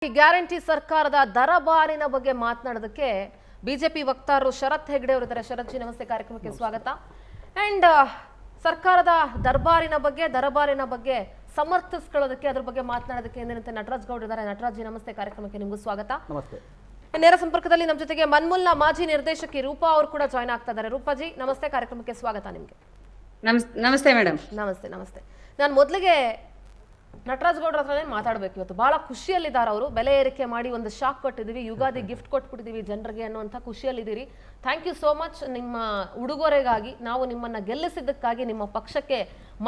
Guarantee ಸರ್ಕಾರದ ದರಬಾರಿನ ಬಗ್ಗೆ ಮಾತನಾಡೋದಕ್ಕೆ ಬಿಜೆಪಿ ವಕ್ತಾರರು ಶರತ್ ಹೆಗ್ಡೆ ಅವರು ಇದ್ದಾರೆ. ಶರತ್ ಜಿ ನಮಸ್ತೆ, ಕಾರ್ಯಕ್ರಮಕ್ಕೆ ಸ್ವಾಗತ. ಅಂಡ್ ಸರ್ಕಾರದ ದರಬಾರಿನ ಬಗ್ಗೆ ಸಮರ್ಥಿಸ್ಕೊಳ್ಳೋದಕ್ಕೆ ಅದ್ರ ಬಗ್ಗೆ ಮಾತನಾಡೋದಕ್ಕೆ ಎಂದಿನಂತೆ ನಟರಾಜ್ ಗೌಡ್ ಇದ್ದಾರೆ. ನಟರಾಜ್ ಜಿ ನಮಸ್ತೆ, ಕಾರ್ಯಕ್ರಮಕ್ಕೆ ನಿಮಗೂ ಸ್ವಾಗತ. ನಮಸ್ತೆ. ನೇರ ಸಂಪರ್ಕದಲ್ಲಿ ನಮ್ಮ ಜೊತೆಗೆ ಮನ್ಮುಲ್ನ ಮಾಜಿ ನಿರ್ದೇಶಕಿ ರೂಪಾ ಅವರು ಕೂಡ ಜಾಯ್ನ್ ಆಗ್ತಾ ಇದ್ದಾರೆ. ರೂಪಾಜಿ ನಮಸ್ತೆ, ಕಾರ್ಯಕ್ರಮಕ್ಕೆ ಸ್ವಾಗತ ನಿಮಗೆ. ನಮಸ್ತೆ ಮೇಡಮ್. ನಮಸ್ತೆ. ನಾನು ಮೊದಲಿಗೆ ನಟರಾಜ್ ಗೌಡ್ರ ಹತ್ರನೇ ಮಾತಾಡಬೇಕು. ಇವತ್ತು ಬಹಳ ಖುಷಿಯಲ್ಲಿದ್ದಾರೆ ಅವರು. ಬೆಲೆ ಏರಿಕೆ ಮಾಡಿ ಒಂದು ಶಾಕ್ ಕೊಟ್ಟಿದ್ದೀವಿ, ಯುಗಾದಿ ಗಿಫ್ಟ್ ಕೊಟ್ಬಿಟ್ಟಿದ್ದೀವಿ ಜನರಿಗೆ ಅನ್ನುವಂಥ ಖುಷಿಯಲ್ಲಿದ್ದೀರಿ. Thank you so much. ನಿಮ್ಮ ಉಡುಗೊರೆಗಾಗಿ, ನಾವು ನಿಮ್ಮನ್ನ ಗೆಲ್ಲಿಸಿದ್ದಕ್ಕಾಗಿ, ನಿಮ್ಮ ಪಕ್ಷಕ್ಕೆ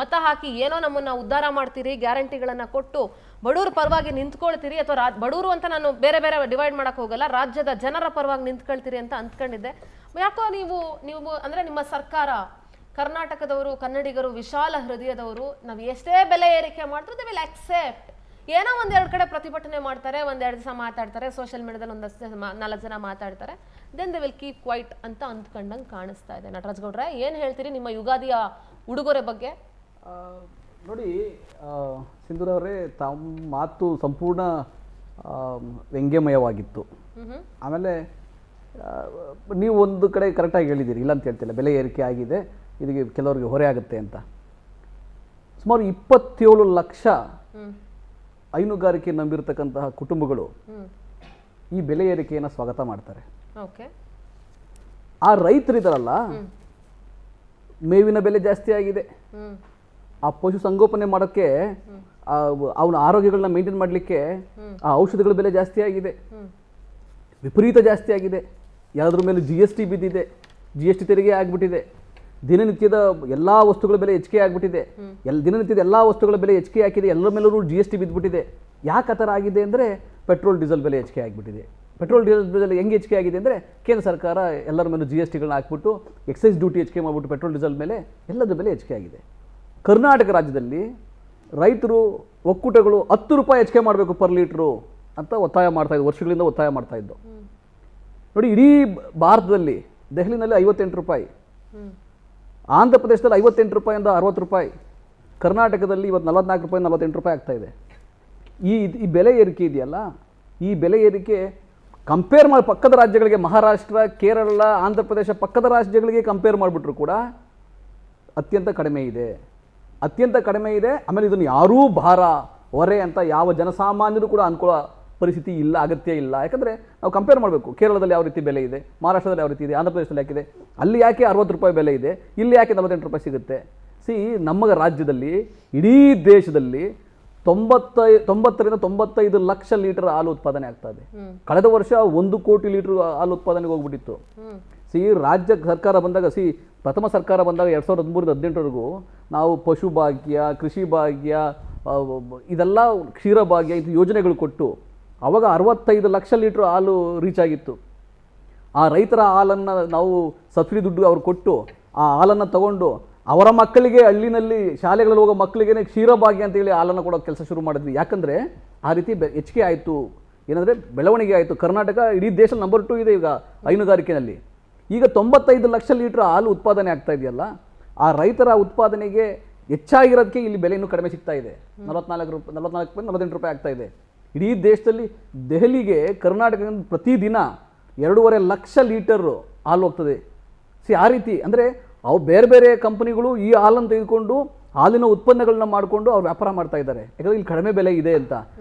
ಮತ ಹಾಕಿ ಏನೋ ನಮ್ಮನ್ನ ಉದ್ಧಾರ ಮಾಡ್ತೀರಿ, ಗ್ಯಾರಂಟಿಗಳನ್ನ ಕೊಟ್ಟು ಬಡವ್ರ ಪರವಾಗಿ ನಿಂತ್ಕೊಳ್ತೀರಿ, ಅಥವಾ ಬಡವರು ಅಂತ ನಾನು ಬೇರೆ ಬೇರೆ ಡಿವೈಡ್ ಮಾಡಕ್ ಹೋಗಲ್ಲ, ರಾಜ್ಯದ ಜನರ ಪರವಾಗಿ ನಿಂತ್ಕೊಳ್ತೀರಿ ಅಂತ ಅಂದ್ಕೊಂಡಿದ್ದೆ. ಯಾಕೋ ನೀವು ಅಂದ್ರೆ ನಿಮ್ಮ ಸರ್ಕಾರ, ಕರ್ನಾಟಕದವರು, ಕನ್ನಡಿಗರು ವಿಶಾಲ ಹೃದಯದವರು, ನಾವು ಎಷ್ಟೇ ಬೆಲೆ ಏರಿಕೆ ಮಾಡಿದ್ರು ದೇ ವಿಲ್ ಅಕ್ಸೆಪ್ಟ್. ಏನೋ ಒಂದೆರಡು ಕಡೆ ಪ್ರತಿಭಟನೆ ಮಾಡ್ತಾರೆ, ಒಂದೆರಡು ದಿವಸ ಮಾತಾಡ್ತಾರೆ, ಸೋಷಿಯಲ್ ಮೀಡಿಯಾದಲ್ಲಿ ಒಂದಷ್ಟು 4 ಜನ ಮಾತಾಡ್ತಾರೆ, then they will keep quiet ಅಂತ ಅಂದ್ಕೊಂಡಂಗೆ ಕಾಣಿಸ್ತಾ ಇದೆ. ನಟರಾಜ್ ಗೌಡ್ರೆ, ಏನು ಹೇಳ್ತೀರಿ ನಿಮ್ಮ ಯುಗಾದಿಯ ಉಡುಗೊರೆ ಬಗ್ಗೆ? ನೋಡಿ ಸಿಂಧೂರವರೇ, ತಮ್ಮ ಮಾತು ಸಂಪೂರ್ಣ ವ್ಯಂಗ್ಯಮಯವಾಗಿತ್ತು. ಆಮೇಲೆ ನೀವು ಒಂದು ಕಡೆ ಕರೆಕ್ಟಾಗಿ ಹೇಳಿದ್ದೀರಿ, ಇಲ್ಲ ಅಂತ ಹೇಳ್ತಿಲ್ಲ, ಬೆಲೆ ಏರಿಕೆ ಆಗಿದೆ, ಇದಕ್ಕೆ ಕೆಲವರಿಗೆ ಹೊರೆ ಆಗುತ್ತೆ ಅಂತ. ಸುಮಾರು 27 ಲಕ್ಷ ಹೈನುಗಾರಿಕೆ ನಂಬಿರ್ತಕ್ಕಂತಹ ಕುಟುಂಬಗಳು ಈ ಬೆಲೆ ಏರಿಕೆಯನ್ನು ಸ್ವಾಗತ ಮಾಡ್ತಾರೆ. ಆ ರೈತರಿದಾರಲ್ಲ, ಮೇವಿನ ಬೆಲೆ ಜಾಸ್ತಿ ಆಗಿದೆ, ಆ ಪಶು ಸಂಗೋಪನೆ ಮಾಡೋಕ್ಕೆ, ಅವನ ಆರೋಗ್ಯಗಳನ್ನ ಮೇಂಟೈನ್ ಮಾಡಲಿಕ್ಕೆ ಆ ಔಷಧಿಗಳ ಬೆಲೆ ಜಾಸ್ತಿ ಆಗಿದೆ, ವಿಪರೀತ ಜಾಸ್ತಿ ಆಗಿದೆ. ಯಾವುದ್ರ ಮೇಲೆ GST ಬಿದ್ದಿದೆ, GST ತೆರಿಗೆ ಆಗಿಬಿಟ್ಟಿದೆ, ದಿನನಿತ್ಯದ ಎಲ್ಲ ವಸ್ತುಗಳ ಬೆಲೆ ಹೆಚ್ಚಿಗೆ ಆಗಿಬಿಟ್ಟಿದೆ, ದಿನನಿತ್ಯದ ಎಲ್ಲ ವಸ್ತುಗಳ ಬೆಲೆ ಹೆಚ್ಚಿಗೆ ಹಾಕಿದೆ, ಎಲ್ಲರ ಮೇಲೂ GST ಬಿದ್ದುಬಿಟ್ಟಿದೆ. ಯಾಕೆ ಆ ಥರ ಆಗಿದೆ ಅಂದರೆ ಪೆಟ್ರೋಲ್ ಡೀಸೆಲ್ ಬೆಲೆ ಹೆಚ್ಚಿಗೆ ಆಗಿಬಿಟ್ಟಿದೆ. ಪೆಟ್ರೋಲ್ ಡೀಸೆಲ್ ಬೆಲೆ ಹೆಂಗೆ ಹೆಚ್ಚಿಗೆ ಆಗಿದೆ ಅಂದರೆ ಕೇಂದ್ರ ಸರ್ಕಾರ ಎಲ್ಲರ ಮೇಲೂ GSTಗಳನ್ನ ಹಾಕ್ಬಿಟ್ಟು ಎಕ್ಸೈಸ್ ಡ್ಯೂಟಿ ಹೆಚ್ಚಿಗೆ ಮಾಡಿಬಿಟ್ಟು ಪೆಟ್ರೋಲ್ ಡೀಸೆಲ್ ಮೇಲೆ ಎಲ್ಲದರ ಬೆಲೆ ಹೆಚ್ಚಿಗೆ ಆಗಿದೆ. ಕರ್ನಾಟಕ ರಾಜ್ಯದಲ್ಲಿ ರೈತರು ಒಕ್ಕೂಟಗಳು 10 ರೂಪಾಯಿ ಹೆಚ್ಚಿಗೆ ಮಾಡಬೇಕು ಪರ್ ಲೀಟ್ರು ಅಂತ ಒತ್ತಾಯ ಮಾಡ್ತಾಯಿದ್ದು, ವರ್ಷಗಳಿಂದ ಒತ್ತಾಯ ಮಾಡ್ತಾಯಿದ್ದು. ನೋಡಿ, ಇಡೀ ಭಾರತದಲ್ಲಿ ದೆಹಲಿನಲ್ಲಿ 58 ರೂಪಾಯಿ, ಆಂಧ್ರ ಪ್ರದೇಶದಲ್ಲಿ 58 ರೂಪಾಯಿಂದ 60 ರೂಪಾಯಿ, ಕರ್ನಾಟಕದಲ್ಲಿ ಇವತ್ತು 44 ರೂಪಾಯಿ 48 ರೂಪಾಯಿ ಆಗ್ತಾ ಇದೆ. ಈ ಬೆಲೆ ಏರಿಕೆ ಇದೆಯಲ್ಲ, ಈ ಬೆಲೆ ಏರಿಕೆ ಕಂಪೇರ್ ಮಾಡಿ ಪಕ್ಕದ ರಾಜ್ಯಗಳಿಗೆ, ಮಹಾರಾಷ್ಟ್ರ, ಕೇರಳ, ಆಂಧ್ರ ಪ್ರದೇಶ ಪಕ್ಕದ ರಾಜ್ಯಗಳಿಗೆ ಕಂಪೇರ್ ಮಾಡಿಬಿಟ್ರು ಕೂಡ ಅತ್ಯಂತ ಕಡಿಮೆ ಇದೆ. ಆಮೇಲೆ ಇದನ್ನು ಯಾರೂ ಭಾರ, ಹೊರೆ ಅಂತ ಯಾವ ಜನಸಾಮಾನ್ಯರು ಕೂಡ ಅನ್ಕೊಳ್ಳೋ ಪರಿಸ್ಥಿತಿ ಇಲ್ಲ, ಅಗತ್ಯ ಇಲ್ಲ. ಯಾಕಂದರೆ ನಾವು ಕಂಪೇರ್ ಮಾಡಬೇಕು, ಕೇರಳದಲ್ಲಿ ಯಾವ ರೀತಿ ಬೆಲೆ ಇದೆ, ಮಹಾರಾಷ್ಟ್ರದಲ್ಲಿ ಯಾವ ರೀತಿ ಇದೆ, ಆಂಧ್ರ ಪ್ರದೇಶದಲ್ಲಿ ಯಾಕಿದೆ, ಅಲ್ಲಿ ಯಾಕೆ 60 ರೂಪಾಯಿ ಬೆಲೆ ಇದೆ, ಇಲ್ಲಿ ಯಾಕೆ 48 ರೂಪಾಯಿ ಸಿಗುತ್ತೆ. ನಮ್ಮ ರಾಜ್ಯದಲ್ಲಿ, ಇಡೀ ದೇಶದಲ್ಲಿ 90ರಿಂದ 95 ಲಕ್ಷ ಲೀಟರ್ ಹಾಲು ಉತ್ಪಾದನೆ ಆಗ್ತಾ ಇದೆ. ಕಳೆದ ವರ್ಷ 1 ಕೋಟಿ ಲೀಟರ್ ಹಾಲು ಉತ್ಪಾದನೆಗೆ ಹೋಗ್ಬಿಟ್ಟಿತ್ತು. ರಾಜ್ಯ ಸರ್ಕಾರ ಬಂದಾಗ, ಪ್ರಥಮ ಸರ್ಕಾರ ಬಂದಾಗ 2013-18ವರೆಗೂ ನಾವು ಪಶು ಭಾಗ್ಯ, ಕೃಷಿ ಭಾಗ್ಯ, ಇದೆಲ್ಲ ಕ್ಷೀರ ಭಾಗ್ಯ, ಇದು ಯೋಜನೆಗಳು ಕೊಟ್ಟು ಆವಾಗ 65 ಲಕ್ಷ ಲೀಟ್ರ್ ಹಾಲು ರೀಚ್ ಆಗಿತ್ತು. ಆ ರೈತರ ಹಾಲನ್ನು ನಾವು ಸಬ್ಸಿಡಿ ದುಡ್ಡು ಅವ್ರು ಕೊಟ್ಟು ಆ ಹಾಲನ್ನು ತಗೊಂಡು ಅವರ ಮಕ್ಕಳಿಗೆ, ಹಳ್ಳಿನಲ್ಲಿ ಶಾಲೆಗಳಲ್ಲಿ ಹೋಗೋ ಮಕ್ಕಳಿಗೆ ಕ್ಷೀರಭಾಗ್ಯ ಅಂತೇಳಿ ಹಾಲನ್ನು ಕೊಡೋ ಕೆಲಸ ಶುರು ಮಾಡಿದ್ವಿ. ಯಾಕಂದರೆ ಆ ರೀತಿ ಹೆಚ್ಚಿಗೆ ಆಯಿತು, ಏನಂದರೆ ಬೆಳವಣಿಗೆ ಆಯಿತು. ಕರ್ನಾಟಕ ಇಡೀ ದೇಶ ನಂಬರ್ 2 ಇದೆ ಈಗ ಹೈನುಗಾರಿಕೆಯಲ್ಲಿ. ಈಗ 95 ಲಕ್ಷ ಲೀಟ್ರ್ ಹಾಲು ಉತ್ಪಾದನೆ ಆಗ್ತಾ ಇದೆಯಲ್ಲ, ಆ ರೈತರ ಉತ್ಪಾದನೆಗೆ ಹೆಚ್ಚಾಗಿರೋದಕ್ಕೆ ಇಲ್ಲಿ ಬೆಲೆ ಇನ್ನೂ ಕಡಿಮೆ ಸಿಗ್ತಾ ಇದೆ. 44-48 ರೂಪಾಯಿ ಆಗ್ತಾ ಇದೆ. ಇಡೀ ದೇಶದಲ್ಲಿ ದೆಹಲಿಗೆ, ಕರ್ನಾಟಕದಿಂದ ಪ್ರತಿದಿನ 2.5 ಲಕ್ಷ ಲೀಟರು ಹಾಲು ಹೋಗ್ತದೆ. ಆ ರೀತಿ ಅಂದರೆ ಅವು ಬೇರೆ ಬೇರೆ ಕಂಪನಿಗಳು ಈ ಹಾಲನ್ನು ತೆಗೆದುಕೊಂಡು ಹಾಲಿನ ಉತ್ಪನ್ನಗಳನ್ನ ಮಾಡಿಕೊಂಡು ಅವ್ರು ವ್ಯಾಪಾರ ಮಾಡ್ತಾ ಇದ್ದಾರೆ. ಯಾಕಂದರೆ ಇಲ್ಲಿ ಕಡಿಮೆ ಬೆಲೆ ಇದೆ ಅಂತ.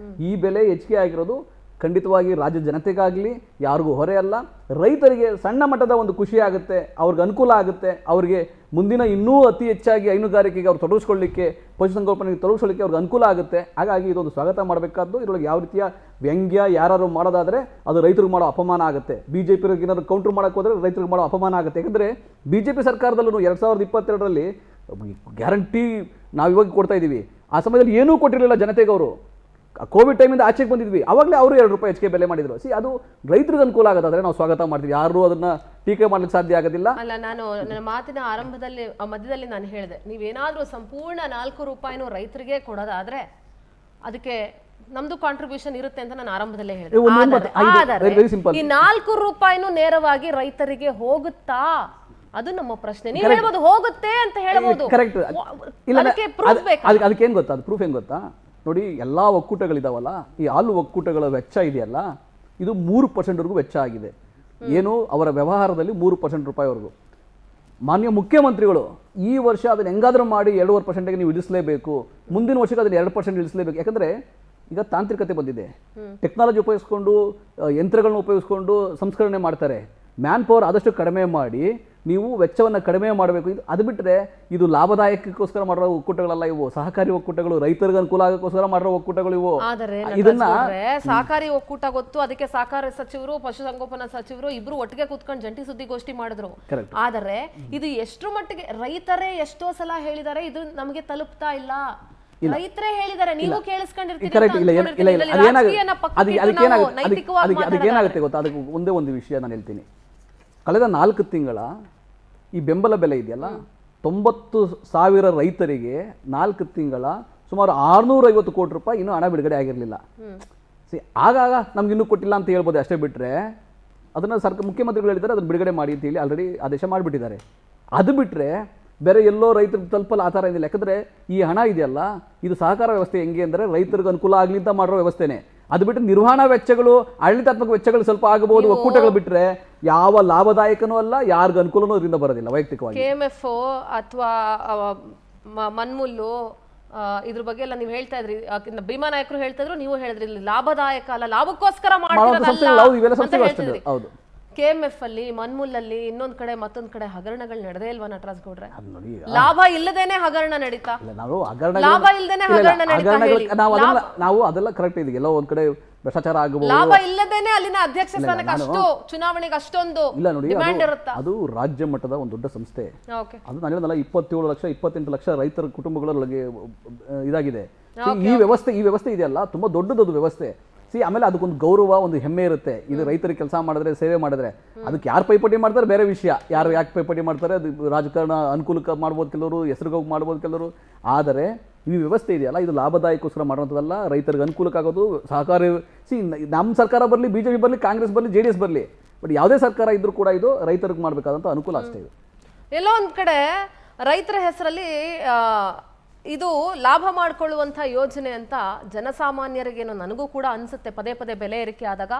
ಈ ಬೆಲೆ ಹೆಚ್ಚಿಗೆ ಆಗಿರೋದು ಖಂಡಿತವಾಗಿ ರಾಜ್ಯದ ಜನತೆಗಾಗಲಿ ಯಾರಿಗೂ ಹೊರೆ ಅಲ್ಲ, ರೈತರಿಗೆ ಸಣ್ಣ ಮಟ್ಟದ ಒಂದು ಖುಷಿ ಆಗುತ್ತೆ, ಅವ್ರಿಗೆ ಅನುಕೂಲ ಆಗುತ್ತೆ. ಅವರಿಗೆ ಮುಂದಿನ ಇನ್ನೂ ಅತಿ ಹೆಚ್ಚಾಗಿ ಹೈನುಗಾರಿಕೆಗೆ ಅವ್ರು ತೊಡಗಿಸ್ಕೊಳ್ಳಿಕ್ಕೆ, ಪಶುಸಂಗೋಪನೆಗೆ ತೊಡಗಿಸ್ಕೊಳ್ಳಿಕ್ಕೆ ಅವ್ರಿಗೆ ಅನುಕೂಲ ಆಗುತ್ತೆ. ಹಾಗಾಗಿ ಇದೊಂದು ಸ್ವಾಗತ ಮಾಡಬೇಕಾದ್ದು. ಇದರೊಳಗೆ ಯಾವ ರೀತಿಯ ವ್ಯಂಗ್ಯ ಯಾರು ಮಾಡೋದಾದರೆ ಅದು ರೈತರಿಗೆ ಮಾಡೋ ಅಪಮಾನ ಆಗುತ್ತೆ. BJP ಏನಾದ್ರು ಕೌಂಟ್ರ್ ಮಾಡೋಕ್ಕೆ ಹೋದರೆ ರೈತರಿಗೆ ಮಾಡೋ ಅಪಮಾನ ಆಗುತ್ತೆ. ಯಾಕಂದರೆ BJP ಸರ್ಕಾರದಲ್ಲೂ 2022ರಲ್ಲಿ ಗ್ಯಾರಂಟಿ ನಾವು ಇವಾಗ ಕೊಡ್ತಾ ಇದ್ದೀವಿ, ಆ ಸಮಯದಲ್ಲಿ ಏನೂ ಕೊಟ್ಟಿರಲಿಲ್ಲ ಜನತೆಗೆ. ಅವರು ಕೋವಿಡ್ ಟೈಮಿಂದ ಆಚೆಗೆ ಬಂದಿದ್ವಿ, ಆವಾಗಲೇ ಅವರು 2 ರೂಪಾಯಿ ಹೆಚ್ಚಿಗೆ ಬೆಲೆ ಮಾಡಿದ್ರು. ಅದು ರೈತರಿಗೆ ಅನುಕೂಲ ಆಗೋದಾದ್ರೆ ನಾವು ಸ್ವಾಗತ ಮಾಡ್ತೀವಿ, ಯಾರು ಅದನ್ನ ಟೀಕೆ ಮಾಡ್ಲಿಕ್ಕೆ ಸಾಧ್ಯ ಆಗೋದಿಲ್ಲ. ಅಲ್ಲ, ನಾನು ನನ್ನ ಮಾತಿನ ಮಧ್ಯದಲ್ಲಿ ನಾನು ಹೇಳಿದೆ, ನೀವೇನಾದ್ರೂ ಸಂಪೂರ್ಣ 4 ರೂಪಾಯಿನೂ ರೈತರಿಗೆ ಕೊಡೋದಾದ್ರೆ ಅದಕ್ಕೆ ನಮ್ದು ಕಾಂಟ್ರಿಬ್ಯೂಷನ್ ಇರುತ್ತೆ ಅಂತ ನಾನು ಆರಂಭದಲ್ಲೇ ಹೇಳಿದೆ. ಈ 4 ರೂಪಾಯಿನೂ ನೇರವಾಗಿ ರೈತರಿಗೆ ಹೋಗುತ್ತಾ? ಅದು ನಮ್ಮ ಪ್ರಶ್ನೆ. ನೀವು ಹೇಳ್ಬೋದು ಹೋಗುತ್ತೆ ಅಂತ ಹೇಳ್ಬೋದು, ಕರೆಕ್ಟ್. ಅದಕ್ಕೆ ಪ್ರೂಫ್ ಬೇಕು. ಅದಕ್ಕೆ ಏನು ಗೊತ್ತಾ, ಅದು ಪ್ರೂಫ್ ಏನು ಗೊತ್ತಾ, ನೋಡಿ ಎಲ್ಲ ಒಕ್ಕೂಟಗಳಿದಾವಲ್ಲ, ಈ ಹಾಲು ಒಕ್ಕೂಟಗಳ ವೆಚ್ಚ ಇದೆಯಲ್ಲ, ಇದು 3%ವರೆಗೂ ವೆಚ್ಚ ಆಗಿದೆ. ಏನು ಅವರ ವ್ಯವಹಾರದಲ್ಲಿ 3% ರೂಪಾಯಿವರೆಗೂ. ಮಾನ್ಯ ಮುಖ್ಯಮಂತ್ರಿಗಳು ಈ ವರ್ಷ ಅದನ್ನು ಹೆಂಗಾದ್ರೂ ಮಾಡಿ 2.5%ಗೆ ನೀವು ಇಳಿಸಲೇಬೇಕು, ಮುಂದಿನ ವರ್ಷಕ್ಕೆ ಅದನ್ನು 2% ಇಳಿಸಲೇಬೇಕು. ಯಾಕಂದರೆ ಈಗ ತಾಂತ್ರಿಕತೆ ಬಂದಿದೆ, ಟೆಕ್ನಾಲಜಿ ಉಪಯೋಗಿಸ್ಕೊಂಡು ಯಂತ್ರಗಳನ್ನ ಉಪಯೋಗಿಸ್ಕೊಂಡು ಸಂಸ್ಕರಣೆ ಮಾಡ್ತಾರೆ. ಮ್ಯಾನ್ ಪವರ್ ಆದಷ್ಟು ಕಡಿಮೆ ಮಾಡಿ ನೀವು ವೆಚ್ಚವನ್ನು ಕಡಿಮೆ ಮಾಡಬೇಕು. ಇದು ಅದು ಬಿಟ್ಟರೆ ಇದು ಲಾಭದಾಯಕಕ್ಕೋಸ್ಕರ ಮಾಡಿರೋ ಒಕ್ಕೂಟಗಳಲ್ಲ ಇವು, ಸಹಕಾರಿ ಒಕ್ಕೂಟಗಳು, ರೈತರಿಗೆ ಅನುಕೂಲ ಆಗೋಕ್ಕೋಸ್ಕರ ಮಾಡಿರೋ ಒಕ್ಕೂಟಗಳು ಇವು. ಆದರೆ ಇದನ್ನ ಸಹಕಾರಿ ಒಕ್ಕೂಟ ಗೊತ್ತು, ಅದಕ್ಕೆ ಸಹಕಾರ ಸಚಿವರು ಪಶುಸಂಗೋಪನಾ ಸಚಿವರು ಇಬ್ರು ಒಟ್ಟಿಗೆ ಕೂತ್ಕೊಂಡು ಜಂಟಿ ಸುದ್ದಿಗೋಷ್ಠಿ ಮಾಡಿದ್ರು. ಆದರೆ ಇದು ಎಷ್ಟರ ಮಟ್ಟಿಗೆ ರೈತರೇ ಎಷ್ಟೋ ಸಲ ಹೇಳಿದ್ದಾರೆ, ಇದು ನಮಗೆ ತಲುಪ್ತಾ ಇಲ್ಲ. ರೈತರೇ ಹೇಳಿದ್ದಾರೆ, ನೀವು ಅದಕ್ಕೇನಾಗುತ್ತೆ ಗೊತ್ತಾ, ಅದಕ್ಕೆ ಒಂದೇ ಒಂದು ವಿಷಯ ನಾನು ಹೇಳ್ತೀನಿ. ಕಳೆದ 4 ತಿಂಗಳ ಈ ಬೆಂಬಲ ಬೆಲೆ ಇದೆಯಲ್ಲ, 90,000 ರೈತರಿಗೆ 4 ತಿಂಗಳ ಸುಮಾರು 650 ಕೋಟಿ ರೂಪಾಯಿ ಇನ್ನೂ ಹಣ ಬಿಡುಗಡೆ ಆಗಿರಲಿಲ್ಲ. ಆಗಾಗ ನಮ್ಗೆ ಇನ್ನೂ ಕೊಟ್ಟಿಲ್ಲ ಅಂತ ಹೇಳ್ಬೋದು ಅಷ್ಟೇ. ಬಿಟ್ಟರೆ ಅದನ್ನು ಮುಖ್ಯಮಂತ್ರಿಗಳು ಹೇಳಿದ್ದಾರೆ ಅದನ್ನು ಬಿಡುಗಡೆ ಮಾಡಿ ಅಂತ ಹೇಳಿ ಆಲ್ರೆಡಿ ಆದೇಶ ಮಾಡಿಬಿಟ್ಟಿದ್ದಾರೆ. ಅದು ಬಿಟ್ಟರೆ ಬೇರೆ ಎಲ್ಲೋ ರೈತರಿಗೆ ತಲುಪಲ್ಲ ಆ ಥರ ಏನಿಲ್ಲ. ಯಾಕಂದರೆ ಈ ಹಣ ಇದೆಯಲ್ಲ, ಇದು ಸಹಕಾರ ವ್ಯವಸ್ಥೆ ಹೆಂಗೆ ಅಂದರೆ ರೈತರಿಗೆ ಅನುಕೂಲ ಆಗಲಿ ಅಂತ ಮಾಡಿರೋ ವ್ಯವಸ್ಥೆನೇ. ಅದು ಬಿಟ್ಟರೆ ನಿರ್ವಹಣಾ ವೆಚ್ಚಗಳು, ಆಡಳಿತಾತ್ಮಕ ವೆಚ್ಚಗಳು ಸ್ವಲ್ಪ ಆಗಬಹುದು, ಒಕ್ಕೂಟಗಳು ಬಿಟ್ಟರೆ ಯಾವ ಲಾಭದಾಯಕನೂ ಅಲ್ಲ, ಯಾರಿಗೂ ಅನುಕೂಲನೂ ಅದರಿಂದ ಬರೋದಿಲ್ಲ. ವೈಯಕ್ತಿಕವಾಗಿ KMF ಅಥವಾ ಮನ್ಮುಲ್ಲು ಇದ್ರ ಬಗ್ಗೆ ಎಲ್ಲ ನೀವು ಹೇಳ್ತಾ ಇದ್ರಿ, ಭೀಮಾ ನಾಯಕರು ಹೇಳ್ತಾ ಇದ್ರು, ನೀವು ಹೇಳಿದ್ರಿ ಇಲ್ಲಿ ಲಾಭದಾಯಕ ಅಲ್ಲ, ಲಾಭಕ್ಕೋಸ್ಕರ ಮಾಡ್ತಿರೋದಲ್ಲ. ಹೌದು, KMF ಅಲ್ಲಿ, ಮನ್ಮುಲ್ಲಲ್ಲಿ, ಇನ್ನೊಂದ್ ಕಡೆ ಮತ್ತೊಂದ್ ಕಡೆ ಹಗರಣಗಳು ನಡೆದೇ ಇಲ್ವಾ ನಟರಾಜ್ ಗೌಡ್ರೆ? ಲಾಭ ಇಲ್ಲದೇನೆ ಹಗರಣ ನಡೀತಾ? ಲಾಭ ಇಲ್ಲದೇನೆ ಹಗರಣ ನಡೀತಾ? ನಾವು ಅದೆಲ್ಲ ಕರೆಕ್ಟ್ ಇದೆ. ಎಲ್ಲೋ ಒಂದ್ ಕಡೆ ಭ್ರಷ್ಟಾಚಾರ ಆಗಬಹುದು. ಲಾಭ ಇಲ್ಲದೇನೆ ಅಲ್ಲಿನ ಅಧ್ಯಕ್ಷ ಸ್ಥಾನಕ್ಕೆ ಅಷ್ಟು ಚುನಾವಣೆಗೆ ಅಷ್ಟೊಂದು ಇಲ್ಲ ನೋಡಿ, ಡಿಮ್ಯಾಂಡ್ ಇರುತ್ತಾ? ಅದು ರಾಜ್ಯ ಮಟ್ಟದ ಒಂದು ದೊಡ್ಡ ಸಂಸ್ಥೆ. ಅದು ನಾನು ಹೇಳಿದ್ನಲ್ಲ, 27 ಲಕ್ಷ 28 ಲಕ್ಷ ರೈತರ ಕುಟುಂಬಗಳೊಳಗೆ ಇದಾಗಿದೆ. ಈ ವ್ಯವಸ್ಥೆ ಇದೆಯಲ್ಲ, ತುಂಬಾ ದೊಡ್ಡದೊಂದು ವ್ಯವಸ್ಥೆ. ಆಮೇಲೆ ಅದಕ್ಕೊಂದು ಗೌರವ, ಒಂದು ಹೆಮ್ಮೆ ಇರುತ್ತೆ. ಇದು ರೈತರಿಗೆ ಕೆಲಸ ಮಾಡಿದ್ರೆ, ಸೇವೆ ಮಾಡಿದ್ರೆ. ಅದಕ್ಕೆ ಯಾರು ಪೈಪೋಟಿ ಮಾಡ್ತಾರೆ ಬೇರೆ ವಿಷಯ, ಯಾರು ಯಾಕೆ ಪೈಪೋಟಿ ಮಾಡ್ತಾರೆ ಅದು ರಾಜಕಾರಣ ಅನುಕೂಲಕ್ಕೆ ಮಾಡ್ಬೋದು ಕೆಲವರು, ಹೆಸರುಗೋಗಿ ಮಾಡ್ಬೋದು ಕೆಲವರು. ಆದರೆ ಈ ವ್ಯವಸ್ಥೆ ಇದೆಯಲ್ಲ, ಇದು ಲಾಭದಾಯಕೋಸ್ಕರ ಮಾಡುವಂಥದ್ದಲ್ಲ, ರೈತರಿಗೆ ಅನುಕೂಲಕ್ಕಾಗೋದು. ಸಹಕಾರಿ ನಮ್ಮ ಸರ್ಕಾರ ಬರಲಿ, BJP ಬರಲಿ, ಕಾಂಗ್ರೆಸ್ ಬರಲಿ, JDS ಬರಲಿ, ಬಟ್ ಯಾವುದೇ ಸರ್ಕಾರ ಇದ್ರೂ ಕೂಡ ಇದು ರೈತರಿಗೆ ಮಾಡಬೇಕಾದಂಥ ಅನುಕೂಲ ಅಷ್ಟೇ. ಇದು ಎಲ್ಲೋ ಒಂದ್ ಕಡೆ ರೈತರ ಹೆಸರಲ್ಲಿ ಇದು ಲಾಭ ಮಾಡಿಕೊಳ್ಳುವಂಥ ಯೋಜನೆ ಅಂತ ಜನಸಾಮಾನ್ಯರಿಗೇನೋ ನನಗೂ ಕೂಡ ಅನ್ಸುತ್ತೆ. ಪದೇ ಪದೇ ಬೆಲೆ ಏರಿಕೆ ಆದಾಗ